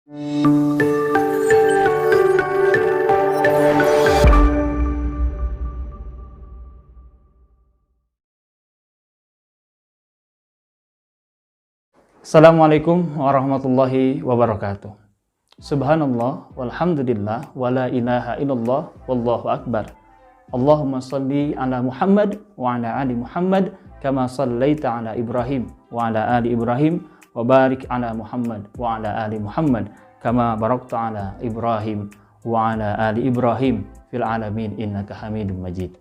Assalamualaikum warahmatullahi wabarakatuh. Subhanallah walhamdulillah wala ilaha illallah wallahu akbar. Allahumma salli ala Muhammad wa ala ali Muhammad kama sallaita ala Ibrahim wa ala ali Ibrahim wa barik ala Muhammad wa ala ali Muhammad kama barakta ala Ibrahim wa ala ali Ibrahim fil alamin innaka Hamidum Majid.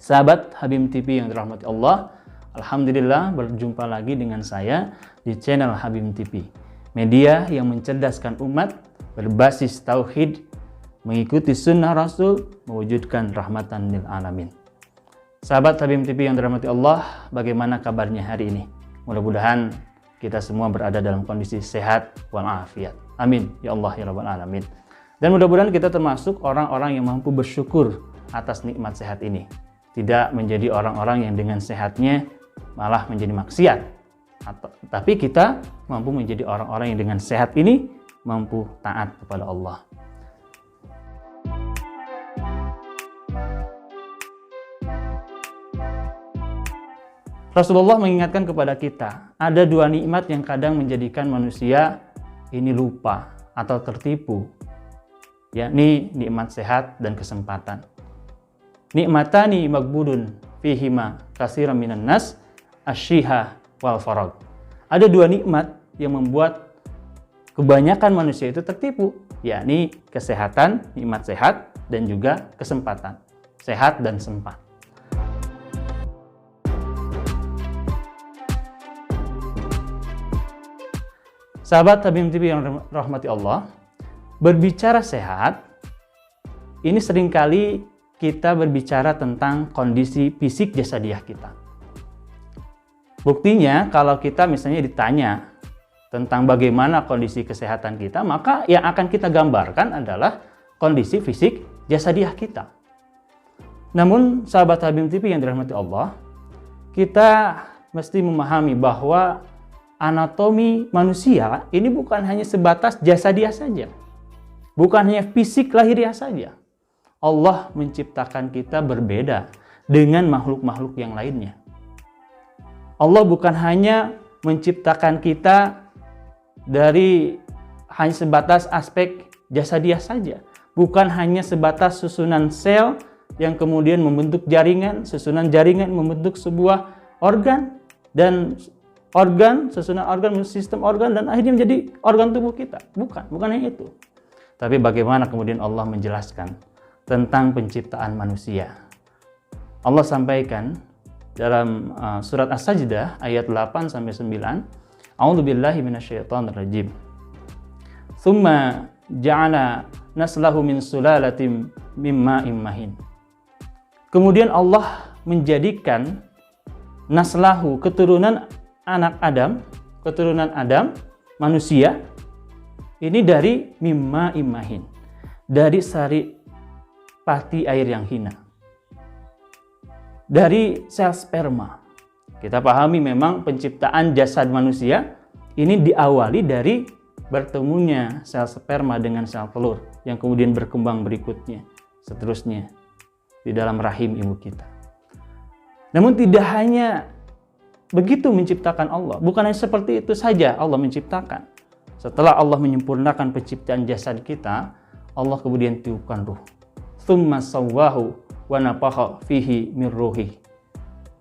Sahabat Habim TV yang dirahmati Allah, alhamdulillah berjumpa lagi dengan saya di channel Habim TV, media yang mencerdaskan umat, berbasis tauhid, mengikuti sunnah Rasul, mewujudkan rahmatan lil alamin. Sahabat Habim TV yang dirahmati Allah, bagaimana kabarnya hari ini? Mudah-mudahan kita semua berada dalam kondisi sehat walafiat. Amin ya Allah ya Rabbal alamin. Dan mudah-mudahan kita termasuk orang-orang yang mampu bersyukur atas nikmat sehat ini, tidak menjadi orang-orang yang dengan sehatnya malah menjadi maksiat. Tapi kita mampu menjadi orang-orang yang dengan sehat ini mampu taat kepada Allah. Rasulullah mengingatkan kepada kita, ada dua nikmat yang kadang menjadikan manusia ini lupa atau tertipu, yakni nikmat sehat dan kesempatan. Nikmatani magbudun fihima katsiran minan nas asyiha wal farag. Ada dua nikmat yang membuat kebanyakan manusia itu tertipu, yakni kesehatan, nikmat sehat, dan juga kesempatan, sehat dan sempat. Sahabat Habim TV yang rahmati Allah, berbicara sehat, ini seringkali kita berbicara tentang kondisi fisik jasadiah kita. Buktinya kalau kita misalnya ditanya tentang bagaimana kondisi kesehatan kita, maka yang akan kita gambarkan adalah kondisi fisik jasadiah kita. Namun sahabat Habim TV yang dirahmati Allah, kita mesti memahami bahwa anatomi manusia ini bukan hanya sebatas jasadiah saja, bukan hanya fisik lahiriah saja. Allah menciptakan kita berbeda dengan makhluk-makhluk yang lainnya. Allah bukan hanya menciptakan kita dari hanya sebatas aspek jasadiah saja, bukan hanya sebatas susunan sel yang kemudian membentuk jaringan, susunan jaringan membentuk sebuah organ, dan organ, susunan organ, sistem organ, dan akhirnya menjadi organ tubuh kita. Bukan hanya itu. Tapi bagaimana kemudian Allah menjelaskan tentang penciptaan manusia. Allah sampaikan dalam surat As-Sajdah ayat 8-9, A'udzubillahi minasyaitonirrajim. Tsumma ja'ala naslahu min sulalatin mim ma'in mahin. Kemudian Allah menjadikan naslahu, keturunan anak Adam, keturunan Adam, manusia, ini dari mimma imahin, dari sari pati air yang hina, dari sel sperma. Kita pahami memang penciptaan jasad manusia ini diawali dari bertemunya sel sperma dengan sel telur yang kemudian berkembang berikutnya, seterusnya di dalam rahim ibu kita. Namun tidak hanya begitu menciptakan Allah, bukan hanya seperti itu saja Allah menciptakan. Setelah Allah menyempurnakan penciptaan jasad kita, Allah kemudian tiupkan ruh. Tsumma sawwahu wa nafakha fihi min ruhi.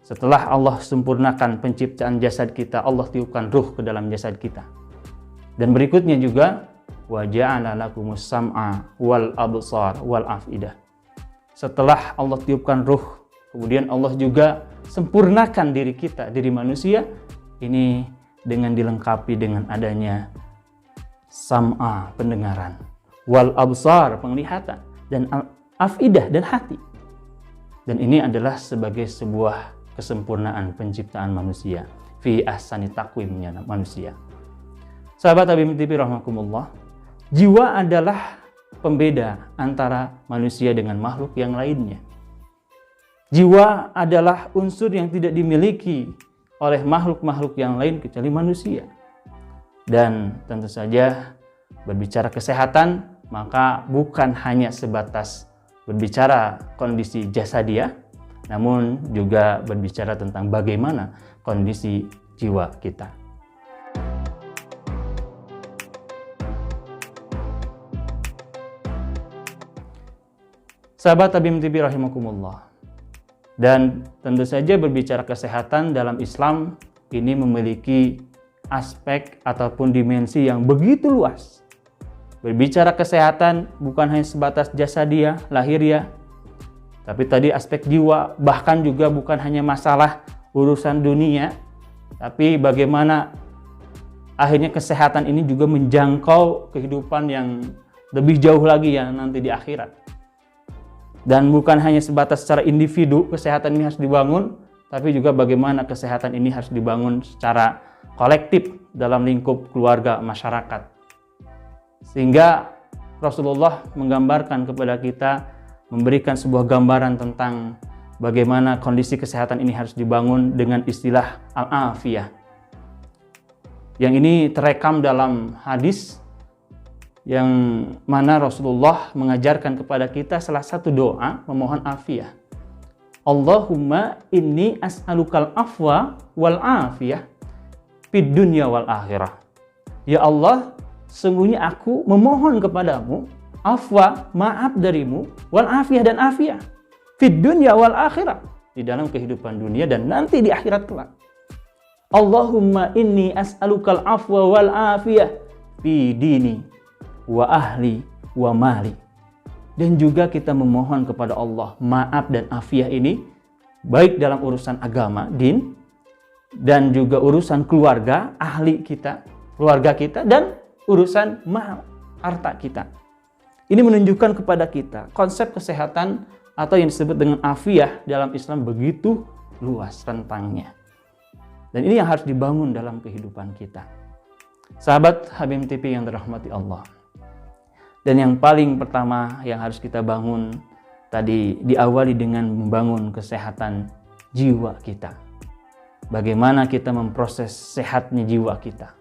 Setelah Allah sempurnakan penciptaan jasad kita, Allah tiupkan ruh ke dalam jasad kita. Dan berikutnya juga wa ja'ala lakumus sam'a wal absar wal afidah. Setelah Allah tiupkan ruh, kemudian Allah juga sempurnakan diri kita, diri manusia ini dengan dilengkapi dengan adanya sam'a, pendengaran, wal absar, penglihatan, dan afidah, dan hati. Dan ini adalah sebagai sebuah kesempurnaan penciptaan manusia fi ahsani taqwimnya manusia. Sahabat Habim TV rahimakumullah, jiwa adalah pembeda antara manusia dengan makhluk yang lainnya. Jiwa adalah unsur yang tidak dimiliki oleh makhluk-makhluk yang lain kecuali manusia. Dan tentu saja berbicara kesehatan, maka bukan hanya sebatas berbicara kondisi jasadiah, namun juga berbicara tentang bagaimana kondisi jiwa kita. Sahabat Tabim TV rahimakumullah. Dan tentu saja berbicara kesehatan dalam Islam ini memiliki aspek ataupun dimensi yang begitu luas. Berbicara kesehatan bukan hanya sebatas jasadiah, lahiriah, tapi tadi aspek jiwa, bahkan juga bukan hanya masalah urusan dunia, tapi bagaimana akhirnya kesehatan ini juga menjangkau kehidupan yang lebih jauh lagi ya nanti di akhirat. Dan bukan hanya sebatas secara individu kesehatan ini harus dibangun, tapi juga bagaimana kesehatan ini harus dibangun secara kolektif dalam lingkup keluarga masyarakat. Sehingga Rasulullah menggambarkan kepada kita, memberikan sebuah gambaran tentang bagaimana kondisi kesehatan ini harus dibangun dengan istilah al-afiyah. Yang ini terekam dalam hadis yang mana Rasulullah mengajarkan kepada kita salah satu doa memohon afiyah. Allahumma inni as'alukal afwa wal afiyah fid dunya wal akhirah. Ya Allah, sungguhnya aku memohon kepadamu afwa, maaf darimu, wal afiyah dan afiyah fid dunya wal akhirah, di dalam kehidupan dunia dan nanti di akhirat kelak. Allahumma inni as'alukal afwa wal afiyah fi dini wa ahli wa mali. Dan juga kita memohon kepada Allah maaf dan afiyah ini baik dalam urusan agama, din, dan juga urusan keluarga, ahli kita, keluarga kita, dan urusan mal, harta kita. Ini menunjukkan kepada kita konsep kesehatan atau yang disebut dengan afiyah dalam Islam begitu luas rentangnya. Dan ini yang harus dibangun dalam kehidupan kita. Sahabat Habim TV yang dirahmati Allah. Dan yang paling pertama yang harus kita bangun tadi diawali dengan membangun kesehatan jiwa kita. Bagaimana kita memproses sehatnya jiwa kita.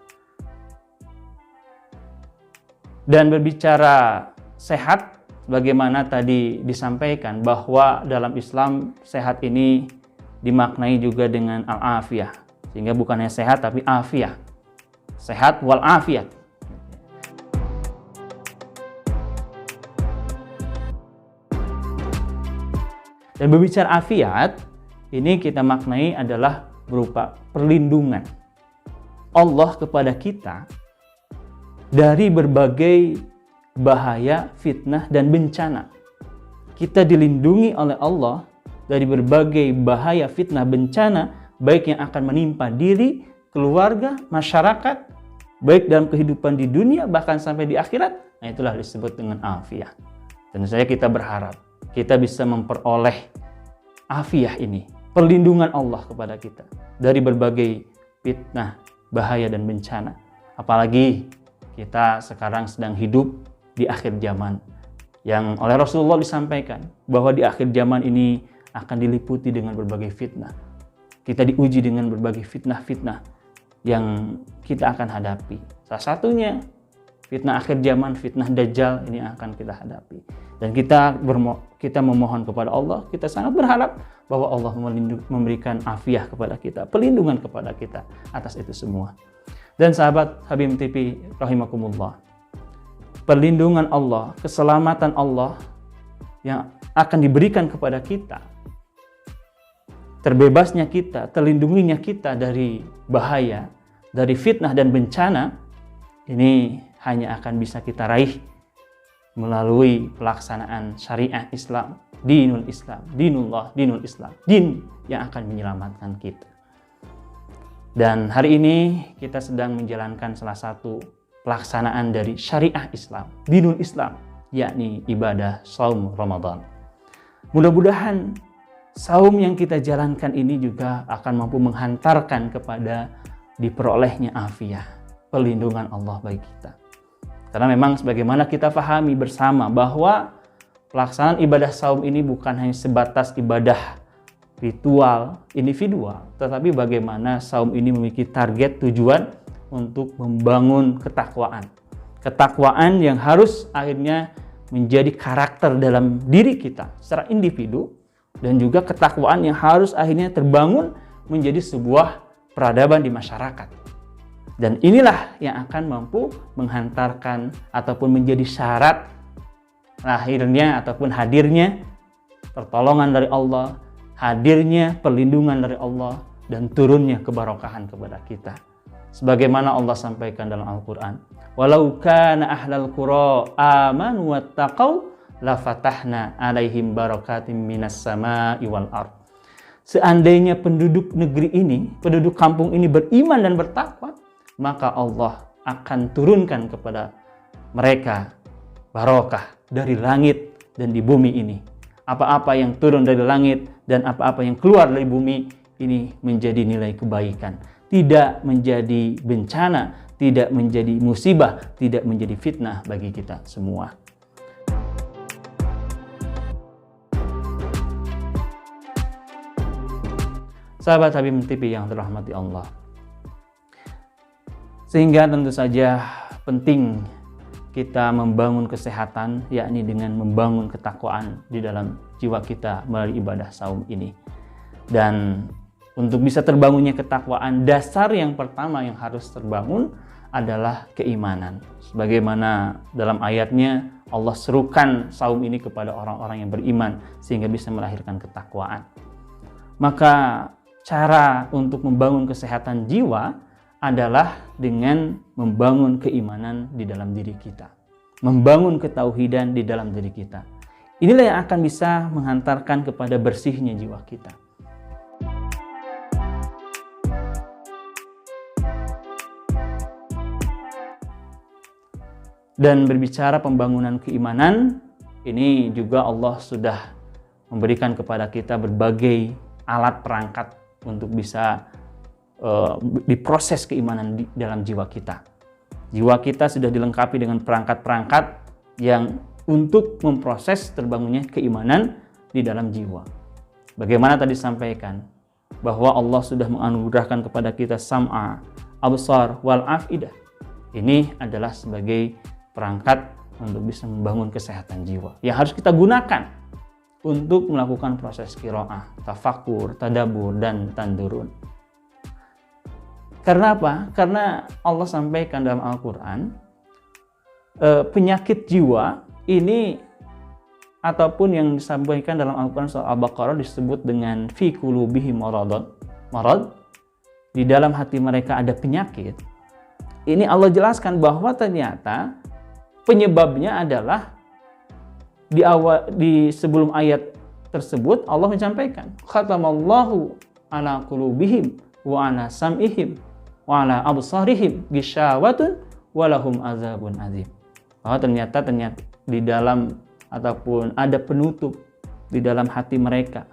Dan berbicara sehat, bagaimana tadi disampaikan bahwa dalam Islam sehat ini dimaknai juga dengan al-afiyah. Sehingga bukan hanya sehat tapi afiyah. Sehat wal afiyah. Dan berbicara afiat, ini kita maknai adalah berupa perlindungan Allah kepada kita dari berbagai bahaya, fitnah, dan bencana. Kita dilindungi oleh Allah dari berbagai bahaya, fitnah, bencana, baik yang akan menimpa diri, keluarga, masyarakat, baik dalam kehidupan di dunia, bahkan sampai di akhirat. Nah, itulah disebut dengan afiyah. Tentu saja kita berharap kita bisa memperoleh afiyah ini, perlindungan Allah kepada kita dari berbagai fitnah, bahaya, dan bencana. Apalagi kita sekarang sedang hidup di akhir zaman yang oleh Rasulullah disampaikan bahwa di akhir zaman ini akan diliputi dengan berbagai fitnah. Kita diuji dengan berbagai fitnah-fitnah yang kita akan hadapi. Salah satunya fitnah akhir zaman, fitnah Dajjal ini akan kita hadapi. Dan kita memohon kepada Allah, kita sangat berharap bahwa Allah memberikan afiyah kepada kita, perlindungan kepada kita atas itu semua. Dan sahabat Habim TV rahimakumullah, perlindungan Allah, keselamatan Allah yang akan diberikan kepada kita, terbebasnya kita, terlindunginya kita dari bahaya, dari fitnah dan bencana, ini hanya akan bisa kita raih melalui pelaksanaan syariah Islam, dinul Islam, dinullah, dinul Islam, din yang akan menyelamatkan kita. Dan hari ini kita sedang menjalankan salah satu pelaksanaan dari syariah Islam, dinul Islam, yakni ibadah saum Ramadan. Mudah-mudahan saum yang kita jalankan ini juga akan mampu menghantarkan kepada diperolehnya afiyah, perlindungan Allah bagi kita. Karena memang sebagaimana kita pahami bersama bahwa pelaksanaan ibadah saum ini bukan hanya sebatas ibadah ritual individual, tetapi bagaimana saum ini memiliki target tujuan untuk membangun ketakwaan. Ketakwaan yang harus akhirnya menjadi karakter dalam diri kita secara individu, dan juga ketakwaan yang harus akhirnya terbangun menjadi sebuah peradaban di masyarakat. Dan inilah yang akan mampu menghantarkan ataupun menjadi syarat lahirnya ataupun hadirnya pertolongan dari Allah, hadirnya perlindungan dari Allah, dan turunnya keberkahan kepada kita. Sebagaimana Allah sampaikan dalam Al-Quran, walau kana ahlal qura amanu wattaqau lafatahna alaihim barakatim minas sama'i wal ard. Seandainya penduduk negeri ini, penduduk kampung ini beriman dan bertakwa, maka Allah akan turunkan kepada mereka barokah dari langit dan di bumi ini. Apa-apa yang turun dari langit dan apa-apa yang keluar dari bumi ini menjadi nilai kebaikan, tidak menjadi bencana, tidak menjadi musibah, tidak menjadi fitnah bagi kita semua. Sahabat Habib TV yang dirahmati Allah, sehingga tentu saja penting kita membangun kesehatan, yakni dengan membangun ketakwaan di dalam jiwa kita melalui ibadah saum ini. Dan untuk bisa terbangunnya ketakwaan, dasar yang pertama yang harus terbangun adalah keimanan. Sebagaimana dalam ayatnya Allah serukan saum ini kepada orang-orang yang beriman sehingga bisa melahirkan ketakwaan. Maka cara untuk membangun kesehatan jiwa adalah dengan membangun keimanan di dalam diri kita, membangun ketauhidan di dalam diri kita. Inilah yang akan bisa menghantarkan kepada bersihnya jiwa kita. Dan berbicara pembangunan keimanan, ini juga Allah sudah memberikan kepada kita berbagai alat perangkat untuk bisa diproses keimanan di dalam jiwa kita. Jiwa kita sudah dilengkapi dengan perangkat-perangkat yang untuk memproses terbangunnya keimanan di dalam jiwa. Bagaimana tadi sampaikan bahwa Allah sudah menganugerahkan kepada kita sam'a, absar, wal afidah. Ini adalah sebagai perangkat untuk bisa membangun kesehatan jiwa yang harus kita gunakan untuk melakukan proses qiraah, tafakur, tadabbur, dan tandurun. Karena apa? Karena Allah sampaikan dalam Al-Quran, penyakit jiwa ini ataupun yang disampaikan dalam Al-Quran surah Al-Baqarah disebut dengan fi qulubihim marad, di dalam hati mereka ada penyakit. Ini Allah jelaskan bahwa ternyata penyebabnya adalah di sebelum ayat tersebut Allah menyampaikan khatamallahu ala qulubihim wa ala sam'ihim wa ala absarihim ghishawatun wa lahum azabun azim. Bahwa ternyata di dalam ataupun ada penutup di dalam hati mereka,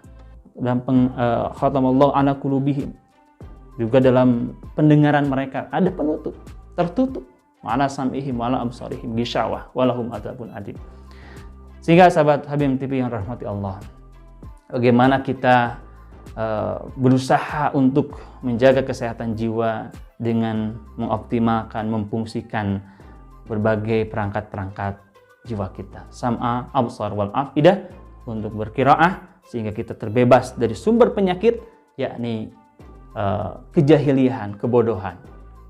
dalam khatamallahu ala qulubihim, juga dalam pendengaran mereka ada penutup, tertutup, wa ala sam'ihim wa ala absarihim ghishawah wa lahum azabun azim. Sehingga sahabat Habib TV yang rahmati Allah, bagaimana kita berusaha untuk menjaga kesehatan jiwa dengan mengoptimalkan, memfungsikan berbagai perangkat-perangkat jiwa kita, sam'a, absar, wal afidah, untuk berqiraah sehingga kita terbebas dari sumber penyakit, yakni kejahilian, kebodohan,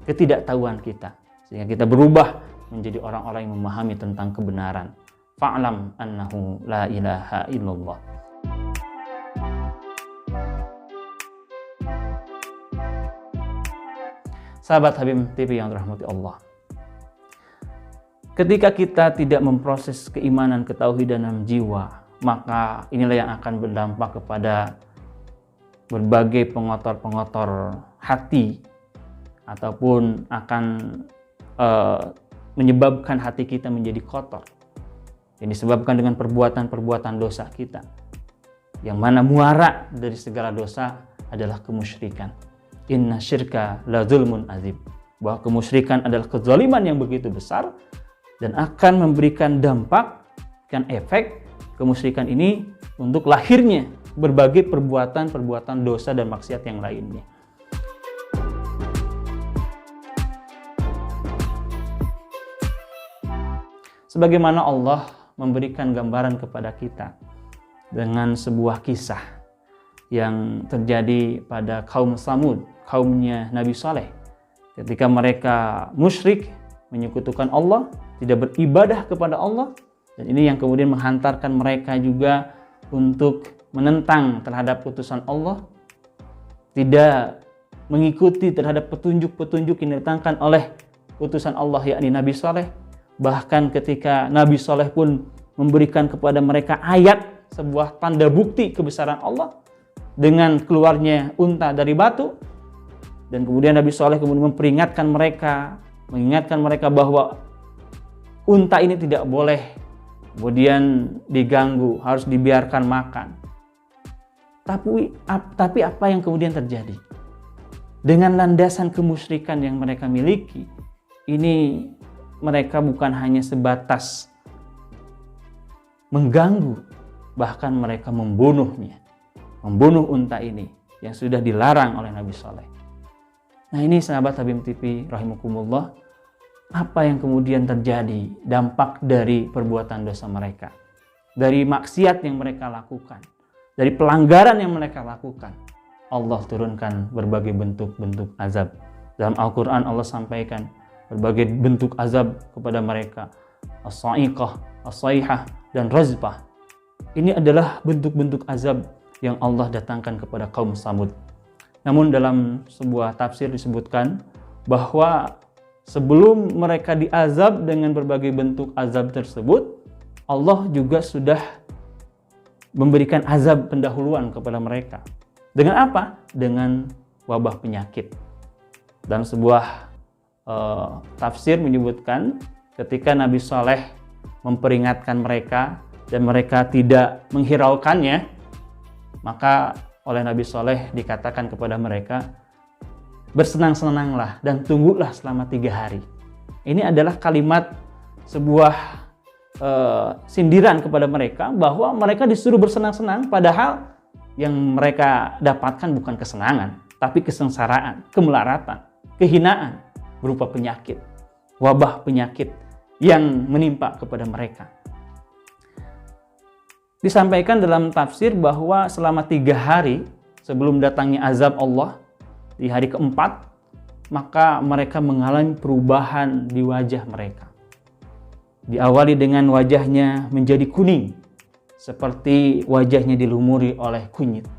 ketidaktahuan kita, sehingga kita berubah menjadi orang-orang yang memahami tentang kebenaran. Fa'lam annahu la ilaha illallah. Sahabat Habib TV yang dirahmati Allah, ketika kita tidak memproses keimanan, ketauhidan dalam jiwa, maka inilah yang akan berdampak kepada berbagai pengotor-pengotor hati, ataupun akan menyebabkan hati kita menjadi kotor. Ini disebabkan dengan perbuatan-perbuatan dosa kita, yang mana muara dari segala dosa adalah kemusyrikan. Inna syirka la zulmun azim. Bahwa kemusyrikan adalah kezaliman yang begitu besar dan akan memberikan dampak dan efek kemusyrikan ini untuk lahirnya berbagai perbuatan-perbuatan dosa dan maksiat yang lainnya. Sebagaimana Allah memberikan gambaran kepada kita dengan sebuah kisah yang terjadi pada kaum Tsamud, kaumnya Nabi Saleh. Ketika mereka musyrik, menyekutukan Allah, tidak beribadah kepada Allah, dan ini yang kemudian menghantarkan mereka juga untuk menentang terhadap putusan Allah, tidak mengikuti terhadap petunjuk-petunjuk yang didatangkan oleh utusan Allah, yakni Nabi Saleh. Bahkan ketika Nabi Saleh pun memberikan kepada mereka ayat, sebuah tanda bukti kebesaran Allah dengan keluarnya unta dari batu, dan kemudian Nabi Saleh kemudian memperingatkan mereka, mengingatkan mereka bahwa unta ini tidak boleh kemudian diganggu, harus dibiarkan makan. Tapi apa yang kemudian terjadi? Dengan landasan kemusyrikan yang mereka miliki, ini mereka bukan hanya sebatas mengganggu, bahkan mereka membunuhnya. Membunuh unta ini yang sudah dilarang oleh Nabi Saleh. Nah, ini sahabat Habib TV rahimakumullah, apa yang kemudian terjadi dampak dari perbuatan dosa mereka, dari maksiat yang mereka lakukan, dari pelanggaran yang mereka lakukan. Allah turunkan berbagai bentuk-bentuk azab. Dalam Al-Quran Allah sampaikan berbagai bentuk azab kepada mereka. As-sa'iqah, as-saihah, dan razbah. Ini adalah bentuk-bentuk azab yang Allah datangkan kepada kaum Tsamud. Namun dalam sebuah tafsir disebutkan bahwa sebelum mereka diazab dengan berbagai bentuk azab tersebut, Allah juga sudah memberikan azab pendahuluan kepada mereka. Dengan apa? Dengan wabah penyakit. Dalam sebuah tafsir menyebutkan ketika Nabi Saleh memperingatkan mereka dan mereka tidak menghiraukannya, maka oleh Nabi Saleh dikatakan kepada mereka, bersenang-senanglah dan tunggulah selama 3 hari. Ini adalah kalimat sebuah sindiran kepada mereka bahwa mereka disuruh bersenang-senang, padahal yang mereka dapatkan bukan kesenangan, tapi kesengsaraan, kemelaratan, kehinaan berupa penyakit, wabah penyakit yang menimpa kepada mereka. Disampaikan dalam tafsir bahwa selama 3 hari sebelum datangnya azab Allah, di hari keempat, maka mereka mengalami perubahan di wajah mereka. Diawali dengan wajahnya menjadi kuning, seperti wajahnya dilumuri oleh kunyit.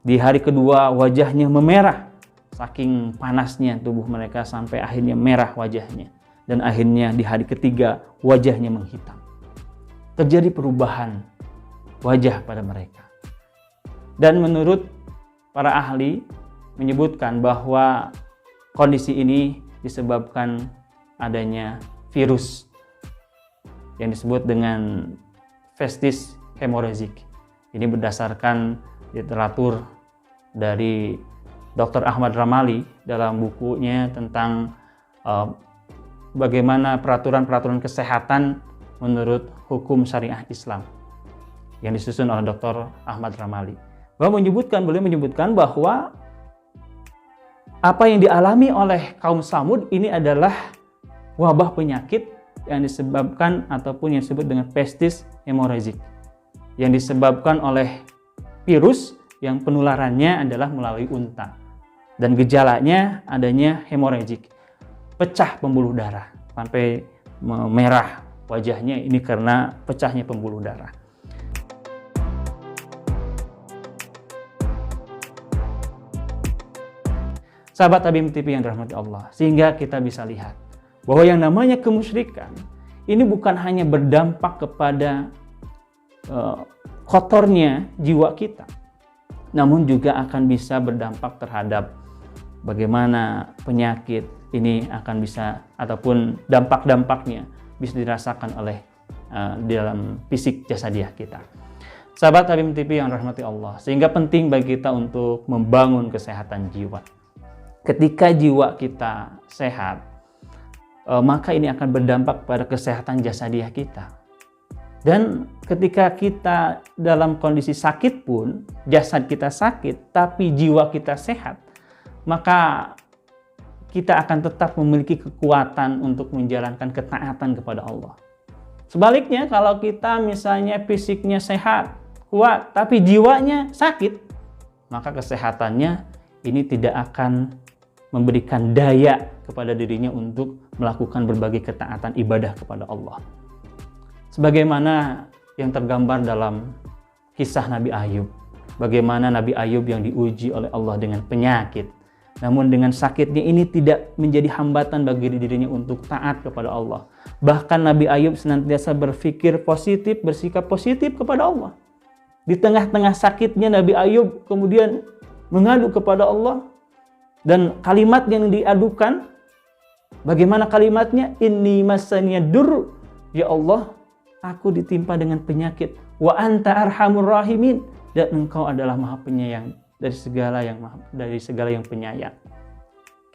Di hari kedua wajahnya memerah, saking panasnya tubuh mereka sampai akhirnya merah wajahnya. Dan akhirnya di hari ketiga wajahnya menghitam. Terjadi perubahan wajah pada mereka. Dan menurut para ahli menyebutkan bahwa kondisi ini disebabkan adanya virus yang disebut dengan Festis hemorrhagic. Ini berdasarkan literatur dari Dr. Ahmad Ramali dalam bukunya tentang bagaimana peraturan-peraturan kesehatan menurut hukum syariah Islam yang disusun oleh Dr. Ahmad Ramali. Beliau menyebutkan bahwa apa yang dialami oleh kaum Tsamud ini adalah wabah penyakit yang disebabkan ataupun yang disebut dengan Festis hemorrhagic, yang disebabkan oleh virus yang penularannya adalah melalui unta. Dan gejalanya adanya hemorrhagic, pecah pembuluh darah, sampai merah wajahnya, ini karena pecahnya pembuluh darah. Sahabat Habib TV yang dirahmati Allah, sehingga kita bisa lihat bahwa yang namanya kemusyrikan ini bukan hanya berdampak kepada kotornya jiwa kita, namun juga akan bisa berdampak terhadap bagaimana penyakit ini akan bisa, ataupun dampak-dampaknya bisa dirasakan oleh dalam fisik jasadiah kita. Sahabat Habib TV yang dirahmati Allah, sehingga penting bagi kita untuk membangun kesehatan jiwa. Ketika jiwa kita sehat, maka ini akan berdampak pada kesehatan jasadiah kita. Dan ketika kita dalam kondisi sakit pun, jasad kita sakit, tapi jiwa kita sehat, maka kita akan tetap memiliki kekuatan untuk menjalankan ketaatan kepada Allah. Sebaliknya, kalau kita misalnya fisiknya sehat, kuat, tapi jiwanya sakit, maka kesehatannya ini tidak akan memberikan daya kepada dirinya untuk melakukan berbagai ketaatan ibadah kepada Allah. Sebagaimana yang tergambar dalam kisah Nabi Ayub. Bagaimana Nabi Ayub yang diuji oleh Allah dengan penyakit. Namun dengan sakitnya ini tidak menjadi hambatan bagi dirinya untuk taat kepada Allah. Bahkan Nabi Ayub senantiasa berpikir positif, bersikap positif kepada Allah. Di tengah-tengah sakitnya Nabi Ayub kemudian mengadu kepada Allah. Dan kalimat yang diadukan, bagaimana kalimatnya? Inni masaniya dur, ya Allah, aku ditimpa dengan penyakit. Wa anta arhamur rahimin, dan engkau adalah maha penyayang dari segala yang penyayang.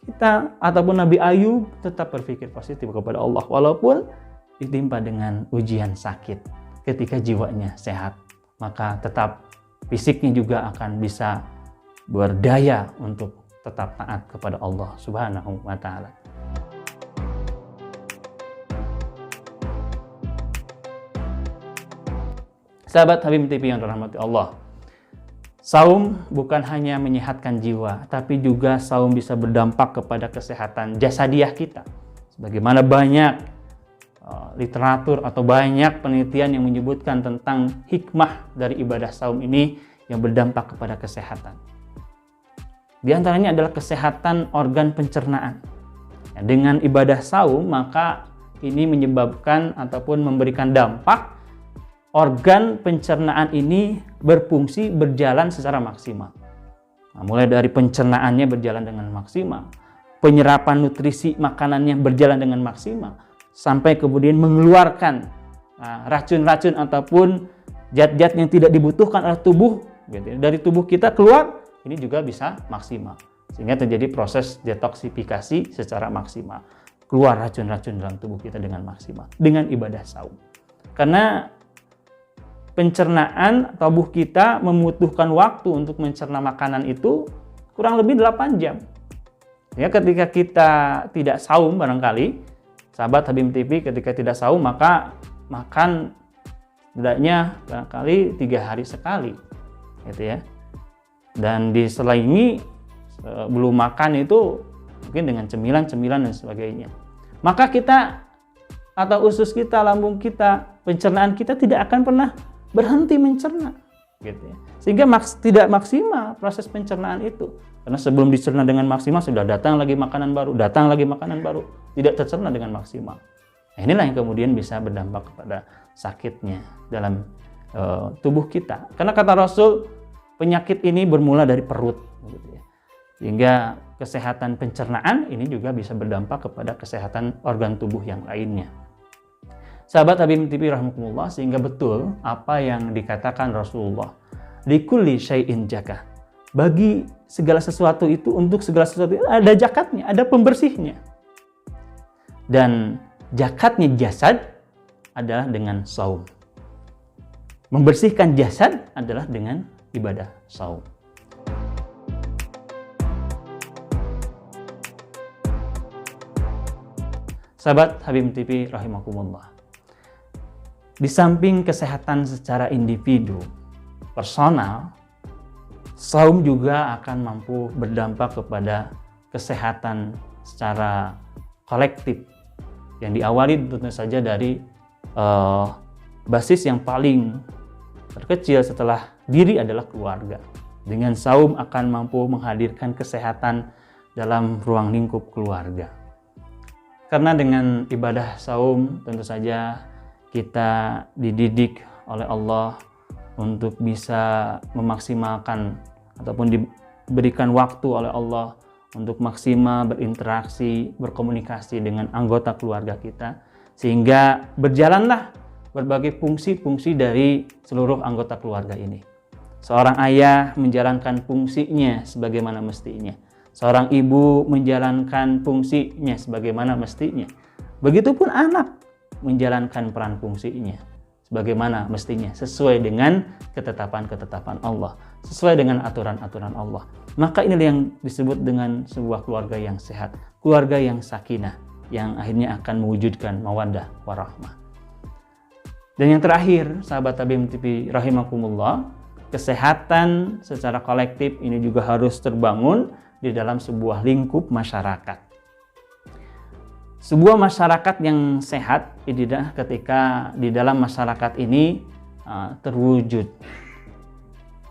Kita ataupun Nabi Ayub tetap berpikir positif kepada Allah walaupun ditimpa dengan ujian sakit. Ketika jiwanya sehat, maka tetap fisiknya juga akan bisa berdaya untuk tetap taat kepada Allah Subhanahu wa taala. Sahabat Habib TV yang dirahmati Allah, saum bukan hanya menyehatkan jiwa, tapi juga saum bisa berdampak kepada kesehatan jasadiah kita. Sebagaimana banyak literatur atau banyak penelitian yang menyebutkan tentang hikmah dari ibadah saum ini yang berdampak kepada kesehatan. Di antaranya adalah kesehatan organ pencernaan. Dengan ibadah saum, maka ini menyebabkan ataupun memberikan dampak organ pencernaan ini berfungsi berjalan secara maksimal. Nah, mulai dari pencernaannya berjalan dengan maksimal, penyerapan nutrisi makanannya berjalan dengan maksimal, sampai kemudian mengeluarkan racun-racun ataupun zat-zat yang tidak dibutuhkan oleh tubuh dari tubuh kita keluar, ini juga bisa maksimal. Sehingga terjadi proses detoksifikasi secara maksimal. Keluar racun-racun dalam tubuh kita dengan maksimal dengan ibadah saum. Karena pencernaan tubuh kita membutuhkan waktu untuk mencerna makanan itu kurang lebih 8 jam. Ya, ketika kita tidak saum barangkali, sahabat Habib TV ketika tidak saum maka makan setidaknya barangkali 3 hari sekali. Gitu ya. Dan diselingi belum makan itu mungkin dengan cemilan-cemilan dan sebagainya. Maka kita atau usus kita, lambung kita, pencernaan kita tidak akan pernah berhenti mencerna, gitu ya. Sehingga tidak maksimal proses pencernaan itu. Karena sebelum dicerna dengan maksimal sudah datang lagi makanan baru, tidak tercerna dengan maksimal. Nah, inilah yang kemudian bisa berdampak kepada sakitnya dalam tubuh kita. Karena kata Rasul, penyakit ini bermula dari perut, gitu ya. Sehingga kesehatan pencernaan ini juga bisa berdampak kepada kesehatan organ tubuh yang lainnya. Sahabat Habib TV rahmatullah, sehingga betul apa yang dikatakan Rasulullah, likulli syai'in zakah. Bagi segala sesuatu itu, untuk segala sesuatu itu ada zakatnya, ada pembersihnya. Dan zakatnya jasad adalah dengan saum. Membersihkan jasad adalah dengan ibadah saum. Sahabat Habib TV rahimakumullah. Di samping kesehatan secara individu, personal, saum juga akan mampu berdampak kepada kesehatan secara kolektif yang diawali tentu saja dari basis yang paling terkecil setelah diri adalah keluarga. Dengan saum akan mampu menghadirkan kesehatan dalam ruang lingkup keluarga. Karena dengan ibadah saum tentu saja kita dididik oleh Allah untuk bisa memaksimalkan ataupun diberikan waktu oleh Allah untuk maksimal berinteraksi, berkomunikasi dengan anggota keluarga kita, sehingga berjalanlah berbagai fungsi-fungsi dari seluruh anggota keluarga ini. Seorang ayah menjalankan fungsinya sebagaimana mestinya. Seorang ibu menjalankan fungsinya sebagaimana mestinya. Begitupun anak menjalankan peran fungsinya sebagaimana mestinya, sesuai dengan ketetapan-ketetapan Allah, sesuai dengan aturan-aturan Allah. Maka inilah yang disebut dengan sebuah keluarga yang sehat, keluarga yang sakinah, yang akhirnya akan mewujudkan mawaddah warahmah. Dan yang terakhir, sahabat Tabim TV rahimakumullah, kesehatan secara kolektif ini juga harus terbangun di dalam sebuah lingkup masyarakat. Sebuah masyarakat yang sehat inilah ketika di dalam masyarakat ini terwujud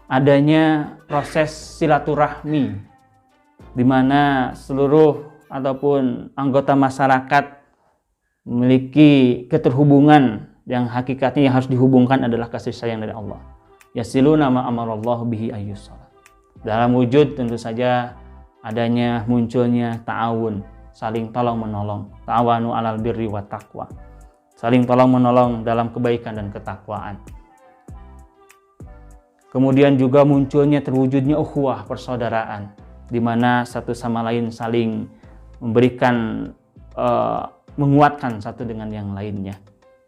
adanya proses silaturahmi di mana seluruh ataupun anggota masyarakat memiliki keterhubungan yang hakikatnya yang harus dihubungkan adalah kasih sayang dari Allah. Yasiluna ma amarallahu bihi ayyusala. Dalam wujud tentu saja adanya munculnya ta'awun, saling tolong menolong. Ta'awanu alal birri wa taqwa. Saling tolong menolong dalam kebaikan dan ketakwaan. Kemudian juga munculnya terwujudnya ukhuwah, persaudaraan, di mana satu sama lain saling memberikan menguatkan satu dengan yang lainnya.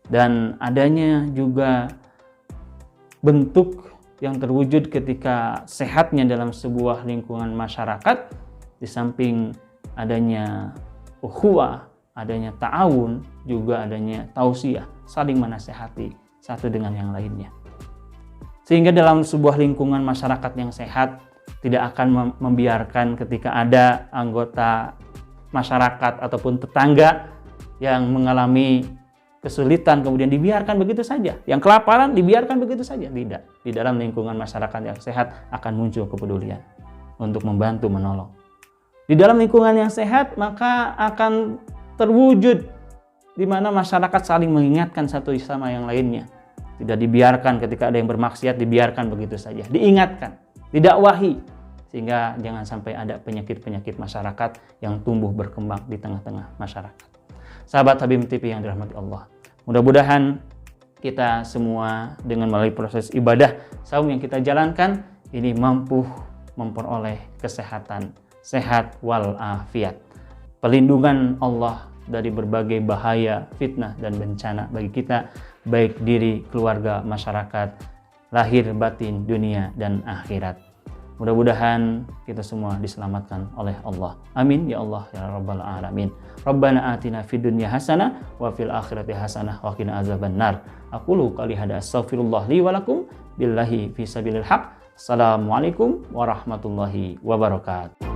Dan adanya juga bentuk yang terwujud ketika sehatnya dalam sebuah lingkungan masyarakat, di samping adanya ukhuwah, adanya ta'awun, juga adanya tausiah, saling menasehati satu dengan yang lainnya. Sehingga dalam sebuah lingkungan masyarakat yang sehat tidak akan membiarkan ketika ada anggota masyarakat ataupun tetangga yang mengalami kesulitan kemudian dibiarkan begitu saja. Yang kelaparan dibiarkan begitu saja. Tidak. Di dalam lingkungan masyarakat yang sehat akan muncul kepedulian untuk membantu menolong. Di dalam lingkungan yang sehat maka akan terwujud di mana masyarakat saling mengingatkan satu sama yang lainnya. Tidak dibiarkan ketika ada yang bermaksiat dibiarkan begitu saja. Diingatkan, didakwahi sehingga jangan sampai ada penyakit-penyakit masyarakat yang tumbuh berkembang di tengah-tengah masyarakat. Sahabat Tabim TV yang dirahmati Allah, mudah-mudahan kita semua dengan melalui proses ibadah saum yang kita jalankan ini mampu memperoleh kesehatan, sehat walafiat, perlindungan Allah dari berbagai bahaya, fitnah dan bencana bagi kita, baik diri, keluarga, masyarakat, lahir, batin, dunia dan akhirat. Mudah-mudahan kita semua diselamatkan oleh Allah. Amin ya Allah ya rabbal alamin. Rabbana atina fid dunya hasanah wa fil akhirati hasanah wa qina azabannar. Aqulu qouli hadza astaghfirullah li wa lakum billahi fi sabilil haq. Assalamualaikum warahmatullahi wabarakatuh.